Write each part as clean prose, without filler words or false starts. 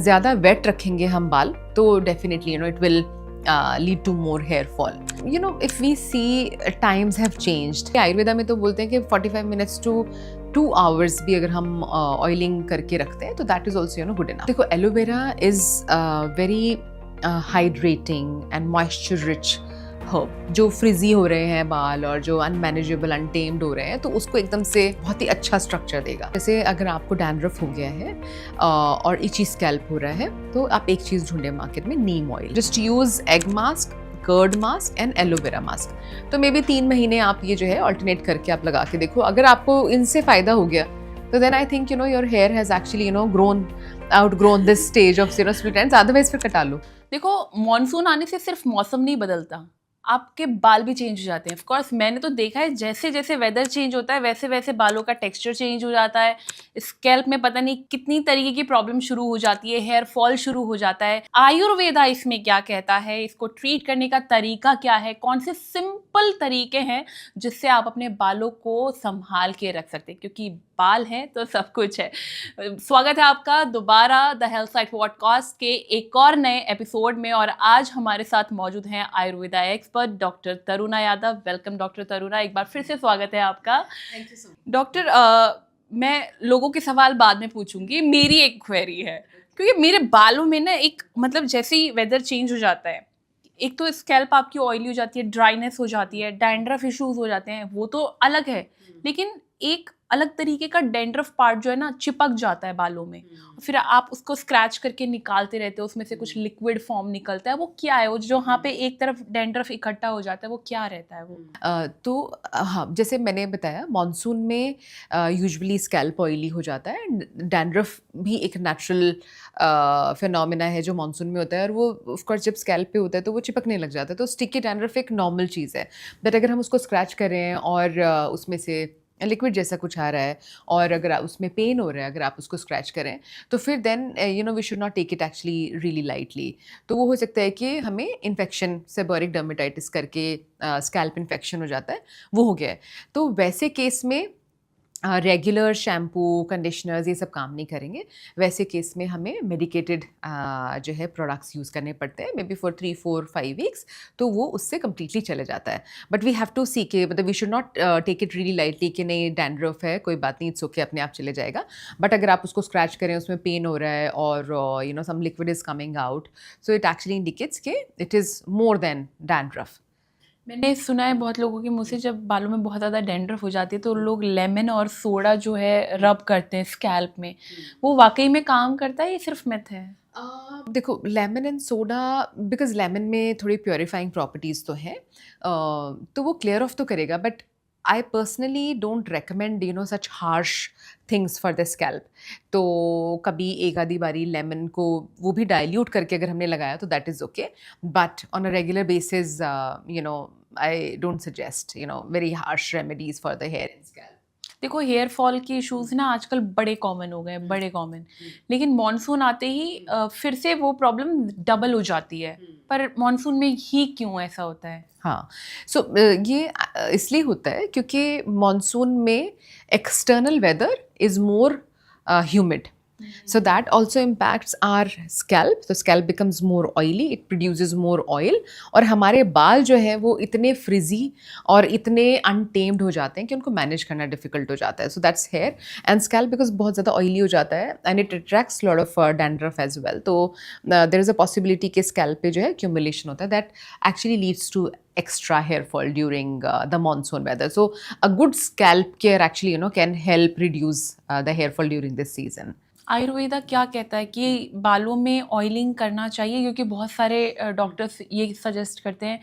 ज़्यादा वेट रखेंगे हम बाल तो definitely it will lead to more hair fall. If we see times have changed. Ayurveda में तो बोलते हैं कि 45 minutes to 2 hours भी अगर हम ऑयलिंग करके रखते हैं तो that is also good enough. देखो aloe vera is very hydrating and moisture rich herb. जो फ्रिजी हो रहे हैं बाल और जो अनमैनेजेबल अनटेम्ड हो रहे हैं तो उसको एकदम से बहुत ही अच्छा स्ट्रक्चर देगा. जैसे अगर आपको डैंड्रफ हो गया है और इची स्कैल्प हो रहा है तो आप एक चीज़ ढूंढे मार्केट में, neem oil. Just use egg mask, curd mask and aloe vera mask. तो मे बी 3 महीने आप ये जो है ऑल्टरनेट करके आप लगा के देखो. अगर आपको इनसे फ़ायदा हो गया तो then I think your hair has actually outgrown this stage of split ends. Otherwise फिर कटा लो. देखो मॉनसून आने से सिर्फ मौसम नहीं बदलता, आपके बाल भी चेंज हो जाते हैं. ऑफ कोर्स मैंने तो देखा है जैसे जैसे वेदर चेंज होता है वैसे वैसे बालों का टेक्सचर चेंज हो जाता है. स्कैल्प में पता नहीं कितनी तरीके की प्रॉब्लम शुरू हो जाती है, हेयर फॉल शुरू हो जाता है. आयुर्वेदा इसमें क्या कहता है, इसको ट्रीट करने का तरीका क्या है, कौन से सिंपल तरीके हैं जिससे आप अपने बालों को संभाल के रख सकते हैं, क्योंकि बाल हैं तो सब कुछ है. स्वागत है आपका दोबारा द हेल्थ साइट पॉडकास्ट के एक और नए एपिसोड में. और आज हमारे साथ मौजूद हैं Ayurveda expert doctor Taruna Yadav. Welcome doctor Taruna, एक बार फिर से स्वागत है आपका. Thank you so much. Doctor मैं लोगों के सवाल बाद में पूछूंगी, मेरी एक क्वेरी है क्योंकि मेरे बालों में ना एक मतलब जैसे ही वेदर चेंज हो जाता है, एक तो स्कैल्प आपकी ऑयली हो जाती है, ड्राइनेस हो जाती है, डैंड्रफ इश्यूज हो जाते हैं, वो तो अलग है. लेकिन एक अलग तरीके का डैंड्रफ पार्ट जो है ना चिपक जाता है बालों में. फिर आप उसको स्क्रैच करके निकालते रहते हो, उसमें से कुछ लिक्विड फॉर्म निकलता है. वो क्या है वो जो यहाँ पे एक तरफ डैंड्रफ इकट्ठा हो जाता है, वो क्या रहता है वो? तो हाँ, जैसे मैंने बताया मॉनसून में यूजुअली स्कैल्प ऑयली हो जाता है. डैंड्रफ भी एक नेचुरल फिनोमिना है जो मॉनसून में होता है और वो ऑफ कोर्स जब स्कैल्प पे होता है तो वो चिपकने लग जाता है. तो स्टिकी डैंड्रफ एक नॉर्मल चीज़ है. बट अगर हम उसको स्क्रैच करें और उसमें से लिक्विड जैसा कुछ आ रहा है और अगर उसमें पेन हो रहा है, अगर आप उसको स्क्रैच करें तो फिर then we should not take it actually really lightly. तो वो हो सकता है कि हमें इन्फेक्शन, सेबोरिक डर्मेटाइटिस करके स्कैल्प इन्फेक्शन हो जाता है, वो हो गया है. तो वैसे केस में रेगुलर शैम्पू, कंडीशनर्स ये सब काम नहीं करेंगे. वैसे केस में हमें मेडिकेटेड जो है प्रोडक्ट्स यूज़ करने पड़ते हैं, मे बी फॉर 3, 4, 5 वीक्स. तो वो उससे कम्प्लीटली चले जाता है. But we have to see के मतलब we should not take it really lightly कि नहीं डैंड्रफ है, कोई बात नहीं, इट्स ओके, अपने आप चले जाएगा. बट अगर आप उसको स्क्रैच करें, उसमें पेन हो रहा है और some liquid is coming out, so it actually indicates कि it is more than dandruff. मैंने सुना है बहुत लोगों के मुँह से जब बालों में बहुत ज़्यादा डैंड्रफ हो जाती है तो लोग लेमन और सोडा जो है रब करते हैं स्कैल्प में. वो वाकई में काम करता है, ये सिर्फ मिथ है? देखो lemon and soda, because lemon में थोड़ी प्योरीफाइंग प्रॉपर्टीज़ तो हैं, तो वो क्लियर ऑफ तो करेगा. But I personally don't recommend such harsh things for the scalp. तो कभी एक आधी बारी लेमन को वो भी डाइल्यूट करके अगर हमने लगाया तो that is okay. But on a regular basis I don't suggest very harsh remedies for the hair and scalp. देखो हेयर फॉल के इश्यूज़ ना आजकल बड़े कॉमन हो गए, बड़े कॉमन. लेकिन मॉनसून आते ही फिर से वो प्रॉब्लम डबल हो जाती है. पर मॉनसून में ही क्यों ऐसा होता है? हाँ, सो ये इसलिए होता है क्योंकि मॉनसून में external weather is more humid. So that also impacts our scalp. The scalp becomes more oily, it produces more oil. और हमारे बाल जो है वो इतने फ्रिजी और इतने untamed हो जाते हैं कि उनको मैनेज करना डिफिकल्ट हो जाता है. So that's hair and scalp because बहुत ज़्यादा oily हो जाता है and it attracts lot of dandruff as well. तो there is a possibility कि scalp पे जो है accumulation होता है that actually leads to extra hair fall during the monsoon weather. So a good scalp care actually can help reduce the hair fall during this season. Ayurveda क्या कहता है कि बालों में ऑयलिंग करना चाहिए, क्योंकि बहुत सारे डॉक्टर्स ये सजेस्ट करते हैं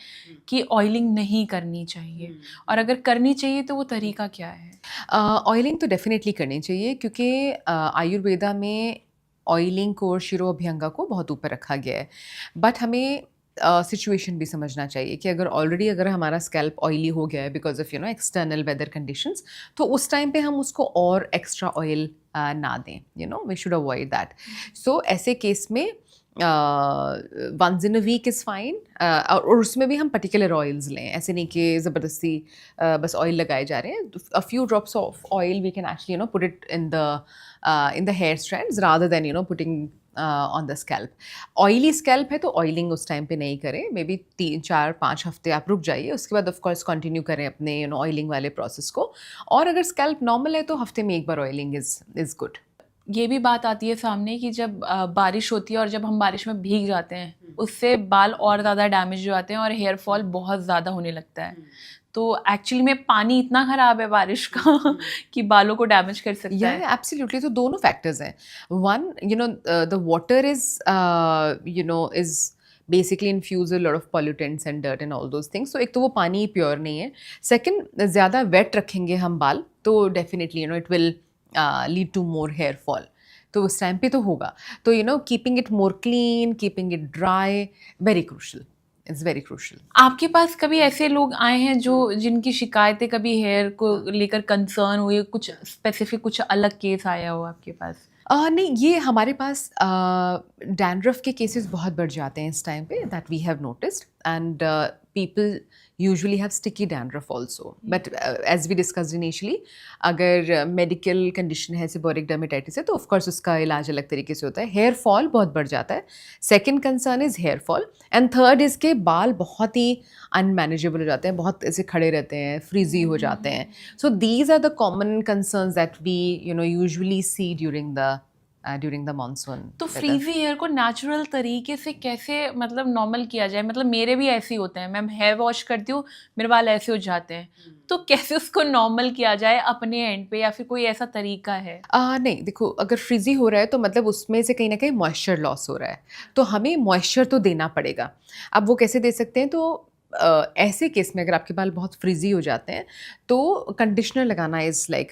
कि ऑयलिंग नहीं करनी चाहिए, और अगर करनी चाहिए तो वो तरीका क्या है? ऑयलिंग तो डेफिनेटली करनी चाहिए क्योंकि आयुर्वेदा में ऑयलिंग को और शिरोअभ्यंगा को बहुत ऊपर रखा गया है. बट हमें सिचुएशन भी समझना चाहिए कि अगर हमारा स्कैल्प ऑयली हो गया है because of external weather conditions, तो उस टाइम पे हम उसको और एक्स्ट्रा ऑयल ना दें. We should avoid that. So ऐसे केस में once in a week is fine. और उसमें भी हम पर्टिकुलर ऑयल्स लें, ऐसे नहीं कि ज़बरदस्ती बस ऑयल लगाए जा रहे हैं. A few drops of oil we can actually put it in the hair strands rather than putting on the scalp. Oily scalp है तो ऑयलिंग उस टाइम पे नहीं करें, मे बी 3 4 5 हफ्ते आप रुक जाइए, उसके बाद ऑफ कोर्स कंटिन्यू करें अपने ऑयलिंग वाले प्रोसेस को। और अगर स्कैल्प नॉर्मल है तो हफ्ते में एक बार ऑयलिंग इज़ गुड। ये भी बात आती है सामने कि जब बारिश होती है और जब हम बारिश में भीग जाते हैं उससे बाल और ज़्यादा डैमेज हो जाते हैं और हेयर फॉल बहुत ज़्यादा होने लगता है। तो एक्चुअली में पानी इतना ख़राब है बारिश का कि बालों को डैमेज कर सकता है। एब्सोल्युटली, तो दोनों फैक्टर्स हैं। One, the water is basically infuse a lot of pollutants and dirt and all those things. तो एक तो वो पानी प्योर नहीं है। सेकंड, ज़्यादा वेट रखेंगे हम बाल तो definitely it will lead to more hair fall. तो उस टाइम पे तो होगा। तो keeping it more clean, keeping it dry, very crucial, it's very crucial. आपके पास कभी ऐसे लोग आए हैं जो जिनकी शिकायतें कभी हेयर को लेकर कंसर्न हुई, कुछ स्पेसिफिक कुछ अलग केस आया हो आपके पास? नहीं, ये हमारे पास डैंड्रफ के केसेस बहुत बढ़ जाते हैं इस टाइम पे, that we have noticed. And people usually have sticky dandruff also, but as we discussed initially, अगर मेडिकल कंडीशन है, सेबोरिक डर्मेटाइटिस है, तो ऑफकोर्स उसका इलाज अलग तरीके से होता है। हेयर फॉल बहुत बढ़ जाता है। Second concern is here fall, and third is के बाल बहुत ही अनमैनेजेबल हो जाते हैं, बहुत ऐसे खड़े रहते हैं, फ्रीजी हो जाते हैं। So these are the common concerns that we usually see during the monsoon तो weather. फ्रीजी हेयर को नेचुरल तरीके से कैसे मतलब नॉर्मल किया जाए? मतलब मेरे भी ऐसे ही होते हैं, मैं हेयर वॉश करती हूँ, मेरे बाल ऐसे हो जाते हैं। तो कैसे उसको नॉर्मल किया जाए अपने एंड पे, या फिर कोई ऐसा तरीका है? नहीं, देखो, अगर फ्रीजी हो रहा है तो मतलब उसमें से कहीं ना कहीं मॉइस्चर लॉस हो रहा है, तो हमें मॉइस्चर तो देना पड़ेगा। अब वो कैसे दे सकते हैं? तो ऐसे केस में अगर आपके बाल बहुत फ्रीजी हो जाते हैं तो कंडीशनर लगाना इज़ लाइक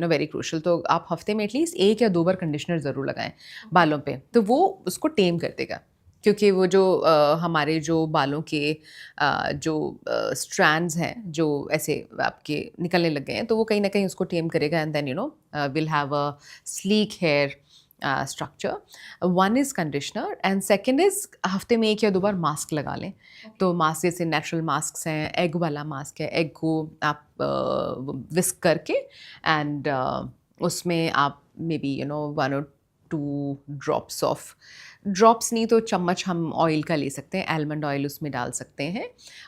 वेरी क्रूशल। तो आप हफ्ते में एटलीस्ट 1 या 2 बार कंडीशनर ज़रूर लगाएं बालों पे, तो वो उसको टेम कर देगा। क्योंकि वो जो हमारे जो बालों के जो स्ट्रैंड्स हैं जो ऐसे आपके निकलने लग गए हैं, तो वो कहीं ना कहीं उसको टेम करेगा, and then will have a sleek hair structure. One is conditioner, and second is हफ्ते में 1 या 2 बार मास्क लगा लें। तो मास्क जैसे नेचुरल मास्क हैं, एग वाला मास्क है, एग को आप विस्क करके एंड उसमें आप मे बी 1 और 2 ड्रॉप्स नहीं तो चम्मच हम ऑयल का ले सकते हैं, आलमंड ऑयल उसमें डाल सकते हैं,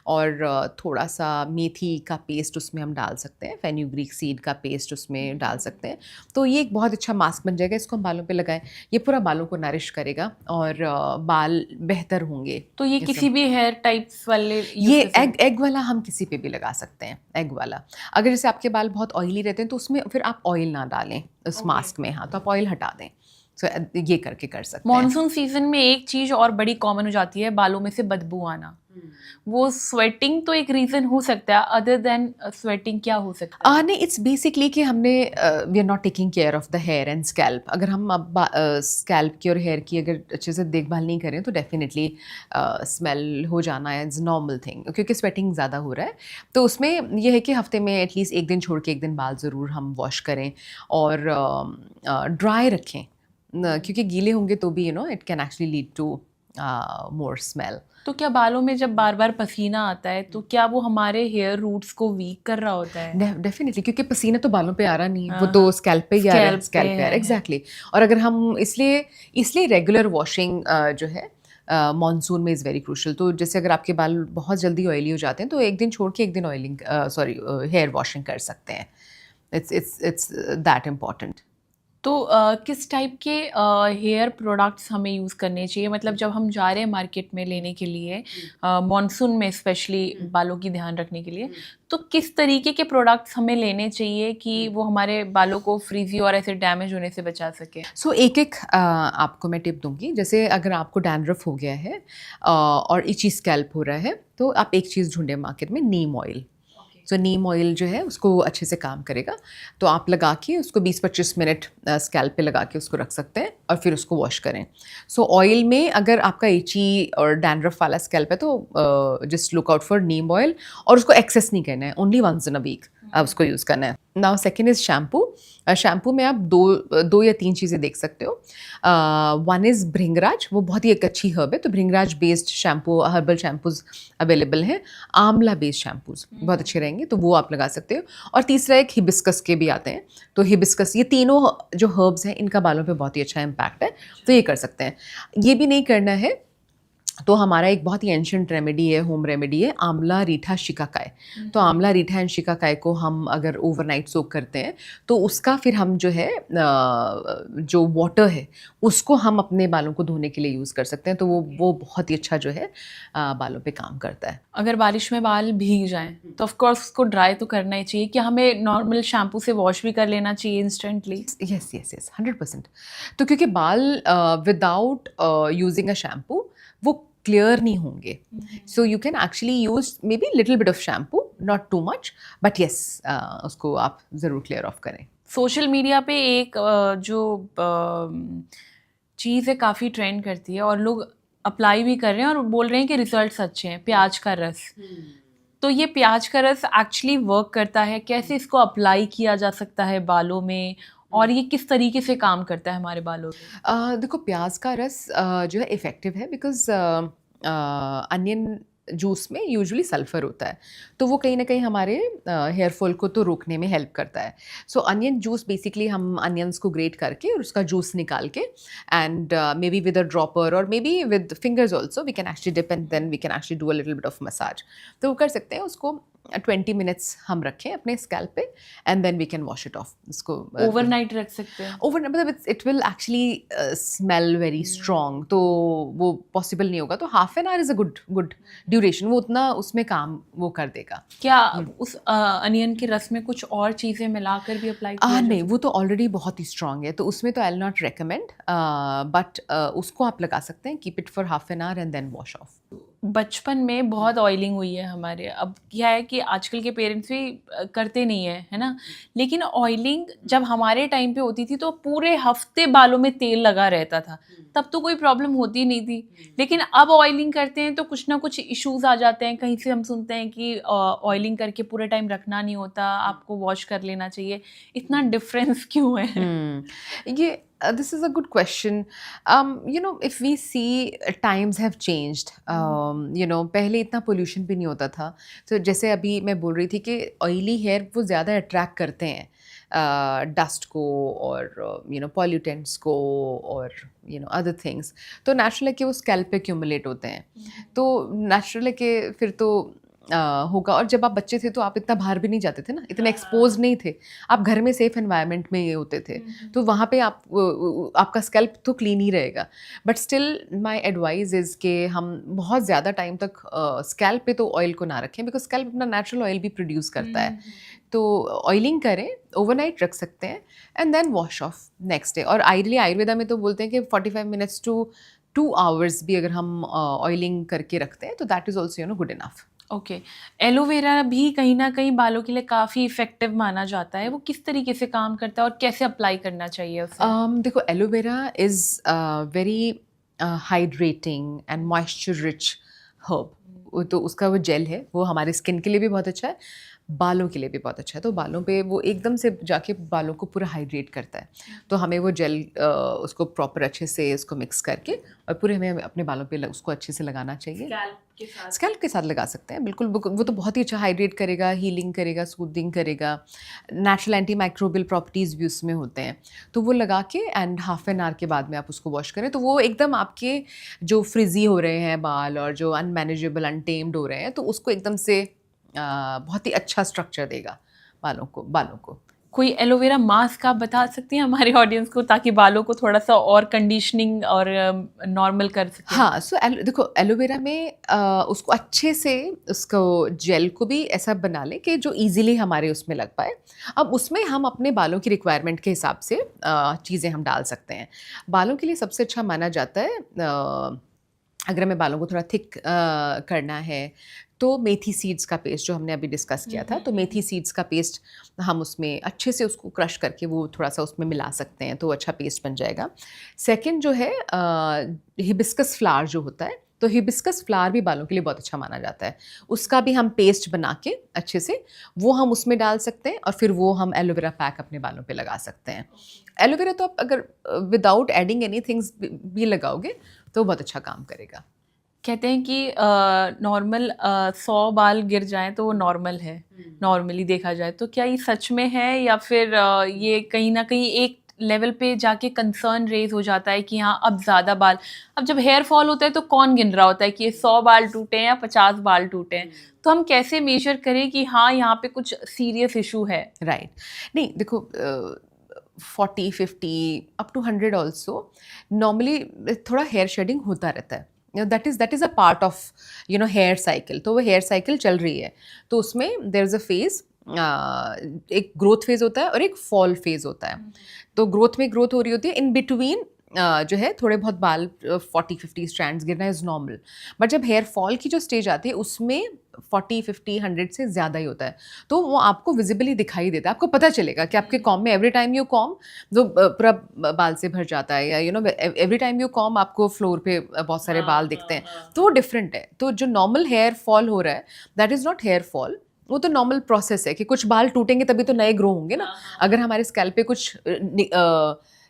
और थोड़ा सा मेथी का पेस्ट उसमें हम डाल सकते हैं, फेन्यूग्रीक सीड का पेस्ट उसमें डाल सकते हैं। तो ये एक बहुत अच्छा मास्क बन जाएगा, इसको हम बालों पे लगाएं, ये पूरा बालों को नरिश करेगा और बाल बेहतर होंगे। तो ये किसी भी हेयर टाइप्स वाले ये एग वाला हम किसी पे भी लगा सकते हैं, एग वाला। अगर जैसे आपके बाल बहुत ऑयली रहते हैं तो उसमें फिर आप ऑयल ना डालें उस मास्क में, हाँ, तो आप ऑयल हटा दें। सो ये करके कर सकते हैं। मॉनसून सीजन में एक चीज और बड़ी कॉमन हो जाती है, बालों में से बदबू आना। वो स्वेटिंग तो एक रीजन हो सकता है, अदर देन स्वेटिंग क्या हो सकता है? नहीं, इट्स बेसिकली कि हमने we are not taking care of the hair and scalp. अगर हम स्कैल्प की और हेयर की अगर अच्छे से देखभाल नहीं करें तो डेफिनेटली स्मेल हो जाना इज़ नॉर्मल थिंग, क्योंकि स्वेटिंग ज़्यादा हो रहा है। तो उसमें यह है कि हफ्ते में एटलीस्ट 1 दिन छोड़ के 1 दिन बाल ज़रूर हम वॉश करें और ड्राई रखें, क्योंकि गीले होंगे तो भी it can actually lead to more smell. तो क्या बालों में जब बार बार पसीना आता है तो क्या वो हमारे हेयर रूट्स को वीक कर रहा होता है? डेफिनेटली, क्योंकि पसीना तो बालों पे आ रहा नहीं है, वो तो स्कैल्प पे ही आ रहा है, स्कैल्प पे आ रहा है, एग्जैक्टली। और अगर हम इसलिए रेगुलर वॉशिंग जो है मॉनसून में इज़ वेरी क्रूशल। तो जैसे अगर आपके बाल बहुत जल्दी ऑयली हो जाते हैं तो 1 दिन छोड़ के 1 दिन हेयर वॉशिंग कर सकते हैं। It's that important. तो किस टाइप के हेयर प्रोडक्ट्स हमें यूज़ करने चाहिए? मतलब जब हम जा रहे हैं मार्केट में लेने के लिए, मॉनसून में स्पेशली बालों की ध्यान रखने के लिए, तो किस तरीके के प्रोडक्ट्स हमें लेने चाहिए कि वो हमारे बालों को फ्रीजी और ऐसे डैमेज होने से बचा सके? सो एक आपको मैं टिप दूंगी। जैसे अगर आपको डैंड्रफ हो गया है और इची स्कैल्प हो रहा है, तो आप एक चीज़ ढूंढें मार्केट में, नीम ऑयल। तो नीम ऑयल जो है उसको अच्छे से काम करेगा, तो आप लगा के उसको 20-25 मिनट स्कैल्प पे लगा के उसको रख सकते हैं और फिर उसको वॉश करें। सो ऑयल में अगर आपका इची और डैंड्रफ वाला स्कैल्प है तो just look out for neem oil, और उसको एक्सेस नहीं करना है, only once in a week आप उसको यूज़ करना है। Now second is shampoo. Shampoo में आप दो या तीन चीज़ें देख सकते हो। वन इज़ भृंगराज, वो बहुत ही एक अच्छी हर्ब है, तो Bhringraj based shampoo, herbal shampoos available हैं। आंवला बेस्ड शैम्पूज़ बहुत अच्छे रहेंगे, तो वो आप लगा सकते हो। और तीसरा एक हिबिस्कस के भी आते हैं, तो हिबिस्कस, ये तीनों जो हर्ब्स हैं इनका बालों पे बहुत ही अच्छा इम्पैक्ट है, तो ये कर सकते हैं। ये भी नहीं करना है तो हमारा एक बहुत ही एंशिएंट रेमेडी है, होम रेमेडी है, आंवला रीठा शिकाकाई। तो आंवला रीठा एंड शिकाकाई को हम अगर ओवरनाइट सोक करते हैं तो उसका फिर हम जो है जो वाटर है उसको हम अपने बालों को धोने के लिए यूज़ कर सकते हैं, तो वो बहुत ही अच्छा जो है बालों पे काम करता है। अगर बारिश में बाल भीग जाएं तो ऑफ कोर्स उसको ड्राई तो करना ही चाहिए, कि हमें नॉर्मल शैम्पू से वॉश भी कर लेना चाहिए इंस्टेंटली? Yes yes yes 100%। तो क्योंकि बाल विदाउट यूजिंग अ शैम्पू वो क्लियर नहीं होंगे, so you can actually use may be little bit of shampoo, not too much, but yes उसको आप ज़रूर क्लियर ऑफ करें। सोशल मीडिया पे एक जो चीज़ है काफ़ी ट्रेंड करती है और लोग अप्लाई भी कर रहे हैं और बोल रहे हैं कि रिजल्ट्स अच्छे हैं, प्याज का रस। तो ये प्याज का रस एक्चुअली वर्क करता है? कैसे इसको अप्लाई किया जा सकता है बालों में, और ये किस तरीके से काम करता है हमारे बालों पे? देखो प्याज का रस जो है इफ़ेक्टिव है, बिकॉज़ अनियन जूस में यूजुअली सल्फ़र होता है, तो वो कहीं न कहीं हमारे हेयर फॉल को तो रोकने में हेल्प करता है। सो अनियन जूस बेसिकली हम अनियंस को ग्रेट करके और उसका जूस निकाल के and maybe with a dropper और maybe with fingers also we can actually dip and then we can actually do a little bit of massage. तो वो कर सकते हैं, उसको 20 मिनट्स हम रखें अपने स्कैल्प पे and then we can wash it off. उसको ओवरनाइट रख सकते हैं? ओवर मतलब it will actually smell very strong, तो वो पॉसिबल नहीं होगा। तो half an hour is a good duration, वो उतना उसमें काम वो कर देगा। क्या उस अनियन के रस में कुछ और चीज़ें मिलाकर भी अप्लाई किया नहीं, वो तो ऑलरेडी बहुत ही स्ट्रॉन्ग है, तो उसमें तो I will not recommend, but उसको आप लगा सकते हैं, keep it for half an hour and then wash off. बचपन में बहुत ऑयलिंग हुई है हमारे। अब क्या है कि आजकल के पेरेंट्स भी करते नहीं है ना? लेकिन ऑयलिंग जब हमारे टाइम पे होती थी तो पूरे हफ्ते बालों में तेल लगा रहता था, तब तो कोई प्रॉब्लम होती नहीं थी। लेकिन अब ऑयलिंग करते हैं तो कुछ ना कुछ इश्यूज आ जाते हैं। कहीं से हम सुनते हैं कि ऑयलिंग करके पूरे टाइम रखना नहीं होता, आपको वॉश कर लेना चाहिए। इतना डिफरेंस क्यों है? ये this is a good question. You know, if we see times have changed. You know, पहले इतना पोल्यूशन भी नहीं होता था, तो जैसे अभी मैं बोल रही थी कि ऑयली हेयर वो ज़्यादा अट्रैक्ट करते हैं डस्ट को और यू नो पॉल्यूटेंट्स को और यू नो अदर थिंग्स, तो नेचुरल है कि वो स्कैल्प पे एक्यूमुलेट होते हैं, तो नेचुरल है कि फिर तो होगा। और जब आप बच्चे थे तो आप इतना बाहर भी नहीं जाते थे ना, इतने एक्सपोज नहीं थे, आप घर में सेफ एनवायरनमेंट में ये होते थे, तो वहाँ पे आप आपका स्कैल्प तो क्लीन ही रहेगा। But still my advice is कि हम बहुत ज़्यादा टाइम तक स्कैल्प पे तो ऑयल को ना रखें, बिकॉज स्कैल्प अपना नेचुरल ऑयल भी प्रोड्यूस करता है। तो ऑयलिंग करें, ओवरनाइट रख सकते हैं and then wash off next day. और आइडली आयुर्वेदा में तो बोलते हैं कि 45 मिनट्स टू 2 आवर्स भी अगर हम ऑयलिंग करके रखते हैं तो that is also you know good enough. Okay. Aloe vera भी कहीं ना कहीं बालों के लिए काफ़ी इफ़ेक्टिव माना जाता है। वो किस तरीके से काम करता है और कैसे अप्लाई करना चाहिए उसे? देखो aloe vera is very hydrating and moisture rich herb, तो उसका वो जेल है वो हमारे स्किन के लिए भी बहुत अच्छा है, बालों के लिए भी बहुत अच्छा है। तो बालों पे वो एकदम से जाके बालों को पूरा हाइड्रेट करता है, तो हमें वो जेल उसको प्रॉपर अच्छे से उसको मिक्स करके और पूरे हमें अपने बालों पे उसको अच्छे से लगाना चाहिए। स्कैल्प के साथ लगा सकते हैं बिल्कुल, वो तो बहुत ही अच्छा हाइड्रेट करेगा, हीलिंग करेगा, सूदिंग करेगा, नेचुरल एंटी माइक्रोबियल प्रॉपर्टीज़ भी उसमें होते हैं, तो वो लगा के एंड हाफ एन आवर के बाद में आप उसको वॉश करें, तो वो एकदम आपके जो फ्रिजी हो रहे हैं बाल और जो अनमैनेजेबल अनटेम्ड हो रहे हैं, तो उसको एकदम से बहुत ही अच्छा स्ट्रक्चर देगा बालों को। कोई एलोवेरा मास्क आप बता सकती हैं हमारे ऑडियंस को, ताकि बालों को थोड़ा सा और कंडीशनिंग और नॉर्मल कर सकें? हाँ, सो देखो एलोवेरा में उसको अच्छे से उसको जेल को भी ऐसा बना लें कि जो इजीली हमारे उसमें लग पाए। अब उसमें हम अपने बालों की रिक्वायरमेंट के हिसाब से चीज़ें हम डाल सकते हैं। बालों के लिए सबसे अच्छा माना जाता है अगर हमें बालों को थोड़ा थिक करना है तो मेथी सीड्स का पेस्ट जो हमने अभी डिस्कस किया था, तो मेथी सीड्स का पेस्ट हम उसमें अच्छे से उसको क्रश करके वो थोड़ा सा उसमें मिला सकते हैं, तो अच्छा पेस्ट बन जाएगा। सेकंड जो है हिबिस्कस फ्लावर जो होता है तो हिबिस्कस फ्लावर भी बालों के लिए बहुत अच्छा माना जाता है। उसका भी हम पेस्ट बना के अच्छे से वो हम उसमें डाल सकते हैं और फिर वो हम एलोवेरा पैक अपने बालों पे लगा सकते हैं। एलोवेरा तो आप अगर विदाउट एडिंग एनी थिंग्स भी लगाओगे तो बहुत अच्छा काम करेगा। कहते हैं कि नॉर्मल 100 बाल गिर जाएँ तो वो नॉर्मल है, नॉर्मली देखा जाए। तो क्या ये सच में है या फिर ये कहीं न कहीं एक लेवल पे जाके कंसर्न रेज़ हो जाता है कि हाँ, अब ज़्यादा बाल अब जब हेयर फॉल होता है तो कौन गिन रहा होता है कि ये 100 बाल टूटे हैं या 50 बाल टूटे हैं? तो हम कैसे मेज़र करें कि हाँ, यहाँ पे कुछ सीरियस इश्यू है? राइट। नहीं देखो 40, 50 अप टू 100 ऑल्सो नॉर्मली थोड़ा हेयर शेडिंग होता रहता है। That is a part of hair cycle. तो वो हेयर साइकिल चल रही है तो उसमें देयर इज़ अ फेज़, एक ग्रोथ फेज़ होता है और एक फॉल फेज़ होता है। तो ग्रोथ में ग्रोथ हो रही होती है, इन बिटवीन जो है थोड़े बहुत बाल 40-50 स्ट्रैंड्स गिरना इज़ नॉर्मल। बट जब हेयर फॉल की जो स्टेज आती है उसमें 40-50-100 से ज़्यादा ही होता है। तो वो आपको विजिबली दिखाई देता है, आपको पता चलेगा कि आपके कॉम्ब में एवरी टाइम यू कॉम्ब वो पूरा बाल से भर जाता है, या एवरी टाइम यू कॉम्ब आपको फ्लोर पे बहुत सारे बाल दिखते हैं। तो वो डिफरेंट है। तो जो नॉर्मल हेयर फॉल हो रहा है that is not here fall, वो तो नॉर्मल प्रोसेस है कि कुछ बाल टूटेंगे तभी तो नए ग्रो होंगे ना। अगर हमारे स्कैल्प पे कुछ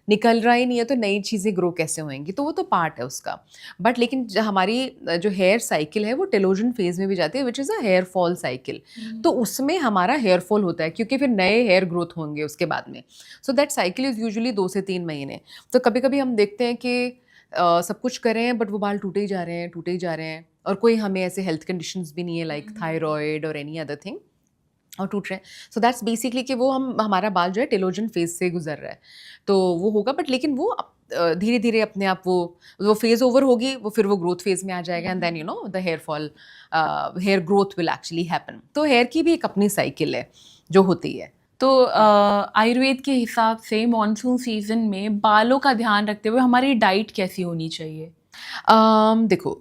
निकल रहा ही नहीं है तो नई चीज़ें ग्रो कैसे होएंगी, तो वो तो पार्ट है उसका। बट लेकिन हमारी जो हेयर साइकिल है वो टेलोजन फेज में भी जाती है which is a hair fall cycle. तो उसमें हमारा हेयर फॉल होता है क्योंकि फिर नए हेयर ग्रोथ होंगे उसके बाद में। So that cycle is usually 2 से 3 महीने। तो कभी कभी हम देखते हैं कि सब कुछ कर रहे हैं बट वो बाल टूटे ही जा रहे हैं, टूटे ही जा रहे हैं, और कोई हमें ऐसे हेल्थ कंडीशंस भी नहीं है लाइक थायराइड और एनी अदर थिंग, और टूट रहे हैं। सो दैट्स बेसिकली कि वो हमारा बाल जो है टेलोजन फेज से गुजर रहा है, तो वो होगा। बट लेकिन वो धीरे धीरे अपने आप वो फेज ओवर होगी, वो फिर वो ग्रोथ फेज में आ जाएगा, and then the hair fall, hair growth will actually happen. तो हेयर की भी एक अपनी साइकिल है जो होती है। तो आयुर्वेद के हिसाब से मॉनसून सीज़न में बालों का ध्यान रखते हुए हमारी डाइट कैसी होनी चाहिए? देखो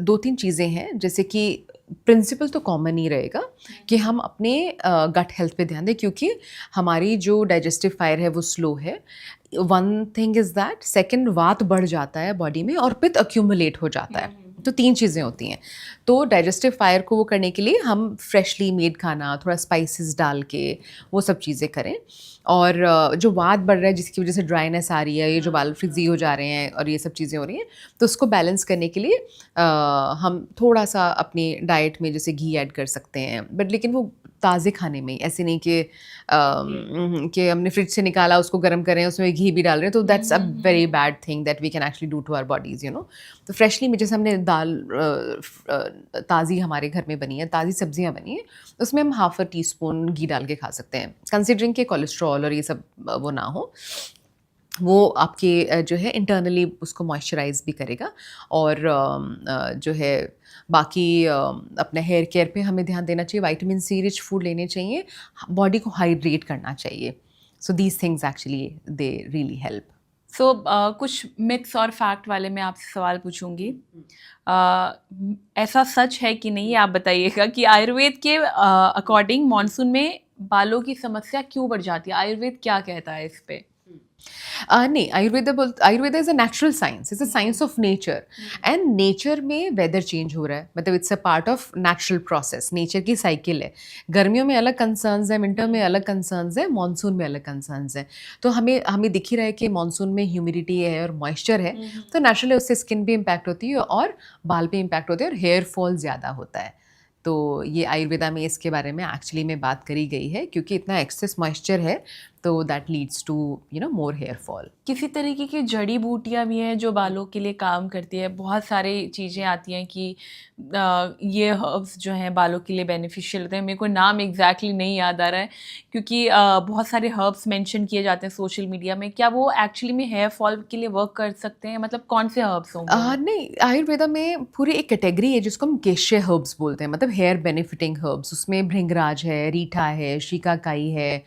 2-3 चीज़ें हैं, जैसे कि प्रिंसिपल तो कॉमन ही रहेगा कि हम अपने गट हेल्थ पे ध्यान दें, क्योंकि हमारी जो डाइजेस्टिव फायर है वो स्लो है। One thing is that, second वात बढ़ जाता है बॉडी में और पित्त अक्यूमुलेट हो जाता है। तो 3 चीज़ें होती हैं। तो डाइजेस्टिव फायर को वो करने के लिए हम फ्रेशली मेड खाना, थोड़ा स्पाइसेस डाल के वो सब चीज़ें करें। और जो वात बढ़ रहा है जिसकी वजह से ड्राइनेस आ रही है, ये जो बाल फ्रिजी हो जा रहे हैं और ये सब चीज़ें हो रही हैं, तो उसको बैलेंस करने के लिए हम थोड़ा-सा अपनी डाइट में जैसे घी ऐड कर सकते हैं। बट लेकिन वो ताज़े खाने में ही, ऐसे नहीं कि हमने फ्रिज से निकाला, उसको गर्म कर रहे हैं, उसमें घी भी डाल रहे हैं, तो that's a very bad thing that we can actually do to our bodies, तो फ्रेशली में जैसे हमने दाल ताज़ी हमारे घर में बनी है, ताज़ी सब्जियां बनी हैं, उसमें हम हाफ अ टीस्पून घी डाल के खा सकते हैं, कंसिडरिंग के कोलेस्ट्रॉल और ये सब वो ना हो। वो आपके जो है इंटरनली उसको मॉइस्चराइज भी करेगा। और जो है बाकी अपने हेयर केयर पे हमें ध्यान देना चाहिए, विटामिन सी रिच फूड लेने चाहिए, बॉडी को हाइड्रेट करना चाहिए। So these things actually they really help. So कुछ मिथ्स और फैक्ट वाले मैं आपसे सवाल पूछूंगी। ऐसा सच है कि नहीं, आप बताइएगा कि आयुर्वेद के अकॉर्डिंग मॉनसून में बालों की समस्या क्यों बढ़ जाती है? आयुर्वेद क्या कहता है इस पे? नहीं, Ayurveda is a natural science, it's a science of nature. And nature में वेदर चेंज हो रहा है, मतलब it's a part of natural process, nature की साइकिल है। गर्मियों में अलग कंसर्न्स है, विंटर में अलग कंसर्न्स है, मानसून में अलग कंसर्न्स है। तो हमें हमें दिख ही रहा है कि मानसून में ह्यूमिडिटी है और मॉइस्चर है, तो नेचुरली उससे स्किन भी इम्पैक्ट होती है और बाल भी इम्पैक्ट होते हैं और हेयर फॉल ज़्यादा होता है। तो ये आयुर्वेदा में इसके बारे में एक्चुअली में बात करी गई है, क्योंकि इतना एक्सेस मॉइस्चर है तो that leads to more hair fall. किसी तरीके की जड़ी बूटियाँ भी हैं जो बालों के लिए काम करती है। बहुत सारी चीज़ें आती हैं कि ये हर्ब्स जो हैं बालों के लिए बेनिफिशियल होते हैं। मेरे को नाम एग्जैक्टली नहीं याद आ रहा है, क्योंकि बहुत सारे हर्ब्स मेंशन किए जाते हैं सोशल मीडिया में। क्या वो एक्चुअली में हेयर फॉल के लिए वर्क कर सकते हैं? मतलब कौन से हर्ब्स होंगे वो? नहीं, आयुर्वेदा में पूरी एक कैटेगरी है जिसको हम केश्य हर्ब्स बोलते हैं, मतलब हेयर बेनिफिटिंग हर्ब्स। उसमें भृंगराज है, रीठा है, शिकाकाई है,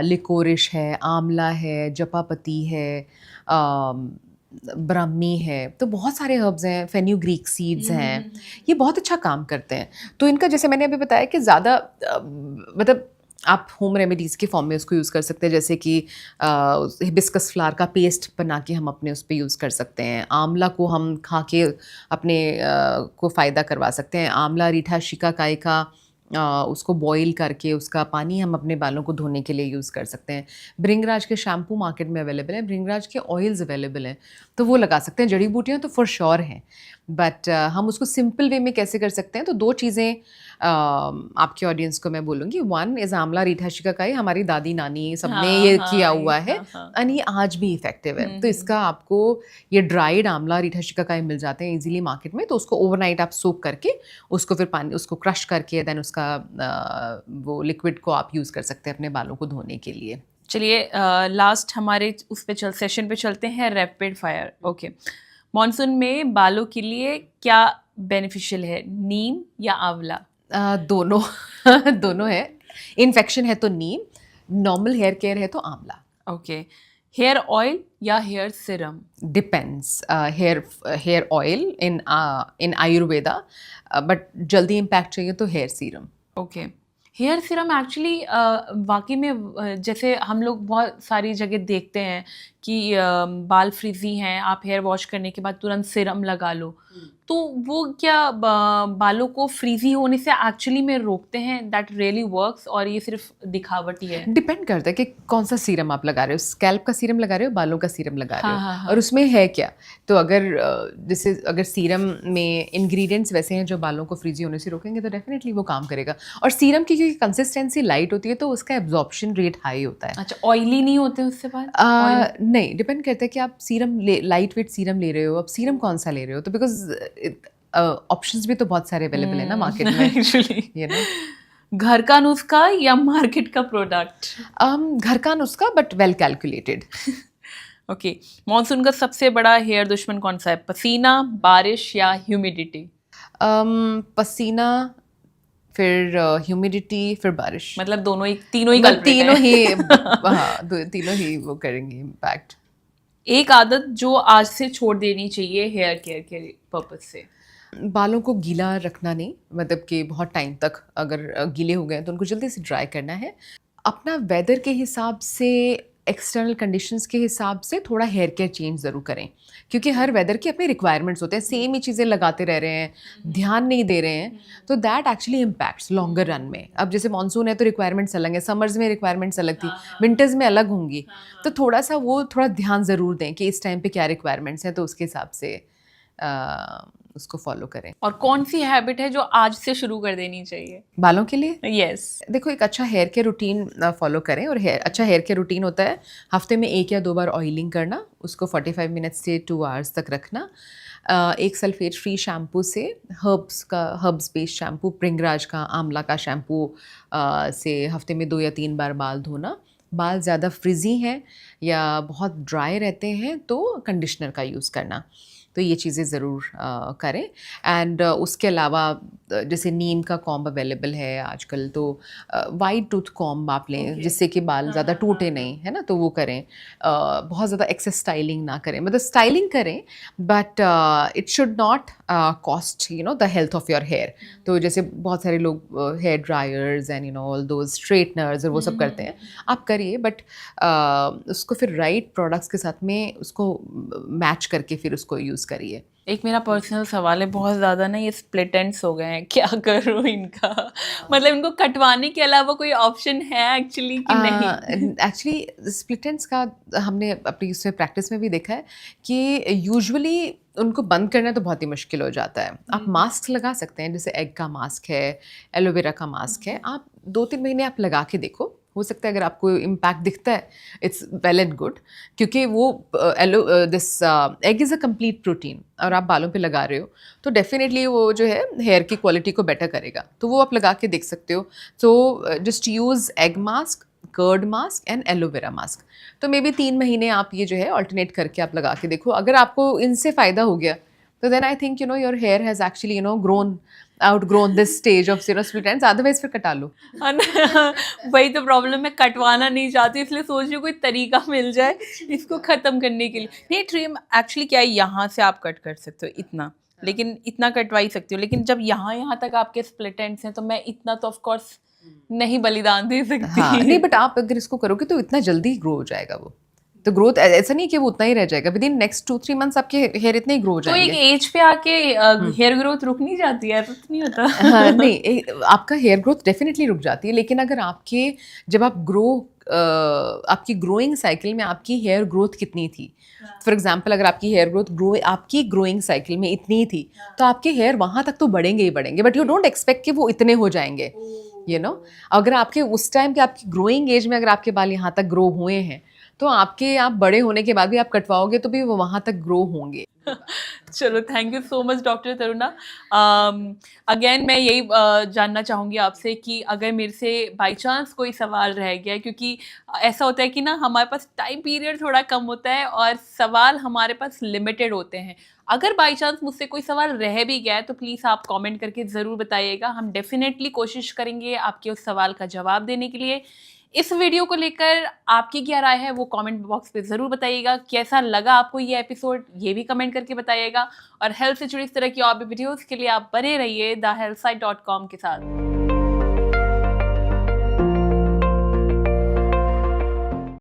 लिकोरिश है, आंवला है, जपापति है, ब्राह्मी है, तो बहुत सारे हर्ब्स हैं, फेन्यूग्रीक सीड्स हैं। ये बहुत अच्छा काम करते हैं। तो इनका जैसे मैंने अभी बताया कि ज़्यादा मतलब आप होम रेमेडीज़ के फॉर्म में उसको यूज़ कर सकते हैं, जैसे कि हिबिस्कस फ्लावर का पेस्ट बना के हम अपने उस पे यूज़ कर सकते हैं। आंवला को हम खा के अपने को फ़ायदा करवा सकते हैं। आंवला, रीठा, शिकाकाई का उसको बॉयल करके उसका पानी हम अपने बालों को धोने के लिए यूज़ कर सकते हैं। भृंगराज के शैम्पू मार्केट में अवेलेबल हैं, भृंगराज के ऑयल्स अवेलेबल हैं, तो वो लगा सकते हैं। जड़ी बूटियाँ तो फॉर श्योर हैं, बट हम उसको सिंपल वे में कैसे कर सकते हैं, तो 2 चीज़ें आपके ऑडियंस को मैं बोलूँगी। वन इज़ आंवला, रीठा, शिकाकाई, हमारी दादी-नानी सबने हाँ, ये हाँ, किया ये हुआ है हाँ, हाँ। एंड ये आज भी इफ़ेक्टिव है। हुँ, तो हुँ। इसका आपको ये ड्राइड आंवला, रीठा, शिकाकाई मिल जाते हैं ईज़िली मार्केट में, तो उसको ओवरनाइट आप सोक करके उसको फिर पानी उसको क्रश करके देन उसका वो लिक्विड को आप यूज़ कर सकते हैं अपने बालों को धोने के लिए। चलिए लास्ट हमारे उस पे सेशन पे चलते हैं, रैपिड फायर। ओके, मॉनसून में बालों के लिए क्या बेनिफिशियल है, नीम या आंवला? दोनों दोनों है। इन्फेक्शन है तो नीम, नॉर्मल हेयर केयर है तो आंवला। ओके, हेयर ऑयल या hair serum? Depends. Hair oil in Ayurveda, but जल्दी इम्पैक्ट चाहिए तो hair serum. Okay, hair serum actually वाकई में जैसे हम लोग बहुत सारी जगह देखते हैं कि बाल फ्रिजी हैं, आप हेयर वॉश करने के बाद तुरंत सीरम लगा लो, तो वो क्या बालों को फ्रीजी होने से एक्चुअली में रोकते हैं? दैट रियली वर्क्स, और ये सिर्फ दिखावटी है? डिपेंड करता है कि कौन सा सीरम आप लगा रहे हो, स्कैल्प का सीरम लगा रहे हो, बालों का सीरम लगा रहे हाँ, हो, हाँ, हाँ। और उसमें है क्या। तो अगर जैसे अगर सीरम में इंग्रेडिएंट्स वैसे हैं जो बालों को फ्रीजी होने से रोकेंगे तो डेफिनेटली वो काम करेगा। और सीरम की क्योंकि कंसिस्टेंसी लाइट होती है तो उसका एब्जॉर्प्शन रेट हाई होता है। अच्छा, ऑयली नहीं होते उससे बाद? ऑयल नहीं, डिपेंड करता है कि आप सीरम लाइट वेट सीरम ले रहे हो, अब सीरम कौन सा ले रहे हो, तो बिकॉज ऑप्शंस भी तो बहुत सारे अवेलेबल है ना मार्केट में, एक्चुअली यू नो। घर का नुस्खा या मार्केट का प्रोडक्ट? घर का नुस्खा but well calculated. Okay, monsoon का सबसे बड़ा हेयर दुश्मन कौन सा है, पसीना, बारिश या ह्यूमिडिटी? पसीना, फिर ह्यूमिडिटी, फिर बारिश। मतलब दोनों ही, तीनों ही मतलब कल्प्रिट तीनों ही हैं। हाँ, तीनों ही वो करेंगे इम्पैक्ट। एक आदत जो आज से छोड़ देनी चाहिए हेयर केयर के पर्पज से? बालों को गीला रखना नहीं, मतलब कि बहुत टाइम तक अगर गीले हो गए हैं तो उनको जल्दी से ड्राई करना है। अपना वेदर के हिसाब से, एक्सटर्नल कंडीशंस के हिसाब से थोड़ा हेयर केयर चेंज ज़रूर करें, क्योंकि हर वेदर की अपनी रिक्वायरमेंट्स होते हैं। सेम ही चीज़ें लगाते रह रहे हैं, ध्यान नहीं दे रहे हैं, तो that actually impacts longer run में। अब जैसे मानसून है तो रिक्वायरमेंट्स अलग है, समर्स में रिक्वायरमेंट्स अलग थी, विंटर्स में अलग होंगी, तो थोड़ा सा वो थोड़ा ध्यान ज़रूर दें कि इस टाइम पे क्या रिक्वायरमेंट्स हैं, तो उसके हिसाब से उसको फॉलो करें। और कौन सी हैबिट है जो आज से शुरू कर देनी चाहिए? बालों के लिए यस। देखो, एक अच्छा हेयर केयर रूटीन फॉलो करें, और अच्छा हेयर केयर रूटीन होता है हफ्ते में 1 या 2 बार ऑयलिंग करना, उसको 45 मिनट्स से 2 आवर्स तक रखना। एक सल्फेट फ्री शैम्पू से, हर्ब्स बेस्ड शैम्पू, भृंगराज का, आंवला का शैम्पू से हफ्ते में 2 या 3 बार बाल धोना। बाल ज़्यादा फ्रिजी हैं या बहुत ड्राई रहते हैं तो कंडीशनर का यूज़ करना। तो ये चीज़ें ज़रूर करें। एंड उसके अलावा जैसे नीम का कॉम्ब अवेलेबल है आजकल, तो वाइट टूथ कॉम्ब आप लें जिससे कि बाल ज़्यादा टूटे नहीं, है ना, तो वो करें। बहुत ज़्यादा एक्सेस स्टाइलिंग ना करें, मतलब स्टाइलिंग करें but it should not cost the health of your hair. तो जैसे बहुत सारे लोग हेयर ड्रायर्स एंड ऑल दो स्ट्रेटनर्स और वो सब करते हैं, आप करिए, बट उसको फिर राइट प्रोडक्ट्स के साथ में उसको मैच करके फिर उसको यूज़ करिए। एक मेरा पर्सनल सवाल है, बहुत ज़्यादा ना ये स्प्लिट एंड्स हो गए हैं, क्या करूँ इनका? मतलब इनको कटवाने के अलावा कोई ऑप्शन है एक्चुअली कि नहीं? एक्चुअली स्प्लिट एंड्स का हमने अपनी उसमें प्रैक्टिस में भी देखा है कि यूजुअली उनको बंद करना तो बहुत ही मुश्किल हो जाता है। आप मास्क लगा सकते हैं, जैसे एग का मास्क है, एलोवेरा का मास्क है, आप 2-3 महीने आप लगा के देखो, हो सकता है अगर आपको इम्पैक्ट दिखता है इट्स वेल एंड गुड, क्योंकि वो this egg is a complete protein और आप बालों पे लगा रहे हो तो डेफिनेटली वो जो है हेयर की क्वालिटी को बेटर करेगा, तो वो आप लगा के देख सकते हो। So just use egg mask, curd mask and aloe vera mask. तो मे बी 3 महीने आप ये जो है अल्टरनेट करके आप लगा के देखो, अगर आपको इनसे फ़ायदा हो गया तो then I think your hair has actually outgrown this stage of split ends, otherwise फिर कटा लो। वही तो प्रॉब्लम, मैं कटवाना नहीं चाहती, इसलिए सोच रही हूँ कोई तरीका मिल जाए इसको ख़त्म करने के लिए। नहीं, ट्रिम एक्चुअली क्या है, यहाँ से आप कट कर सकते हो इतना, लेकिन इतना कटवा ही सकती हो, लेकिन जब यहाँ तक आपके स्प्लिट एंड्स हैं तो मैं इतना तो ऑफ कोर्स नहीं बलिदान दे सकती। हाँ नहीं, बट आप अगर इसको करोगे तो इतना जल्दी ग्रो हो जाएगा वो। तो ग्रोथ ऐसा नहीं कि वो उतना ही रह जाएगा, विद इन नेक्स्ट 2-3 मंथ्स आपके हेयर इतने ही ग्रो हो तो एक जाएंगे। एज पे आके हेयर ग्रोथ रुक नहीं जाती है, ऐसा तो नहीं होता? हाँ नहीं, आपका हेयर ग्रोथ डेफिनेटली रुक जाती है, लेकिन अगर आपके जब आप आपकी ग्रोइंग साइकिल में आपकी हेयर ग्रोथ कितनी थी, फॉर एग्जाम्पल अगर आपकी हेयर ग्रोथ आपकी ग्रोइंग साइकिल में इतनी थी, तो आपके हेयर वहाँ तक तो बढ़ेंगे ही बढ़ेंगे, बट यू डोंट एक्सपेक्ट कि वो इतने हो जाएंगे, यू नो। अगर आपके उस टाइम के आपकी ग्रोइंग एज में अगर आपके बाल यहाँ तक ग्रो हुए हैं, तो आपके आप बड़े होने के बाद भी आप कटवाओगे तो भी वो वहाँ तक ग्रो होंगे। चलो, thank you so much doctor Taruna. Again मैं यही जानना चाहूँगी आपसे कि अगर मेरे से बाय चांस कोई सवाल रह गया, क्योंकि ऐसा होता है कि ना हमारे पास टाइम पीरियड थोड़ा कम होता है और सवाल हमारे पास लिमिटेड होते हैं। अगर बाय चांस मुझसे कोई सवाल रह भी गया है तो प्लीज़ आप कमेंट करके ज़रूर बताइएगा, हम डेफिनेटली कोशिश करेंगे आपके उस सवाल का जवाब देने के लिए। इस वीडियो को लेकर आपकी क्या राय है वो कमेंट बॉक्स पे ज़रूर बताइएगा। कैसा लगा आपको ये एपिसोड, ये भी कमेंट करके बताइएगा। और हेल्थ से जुड़ी इस तरह की और भी वीडियोज़ के लिए आप बने रहिए thehealthsite.com के साथ।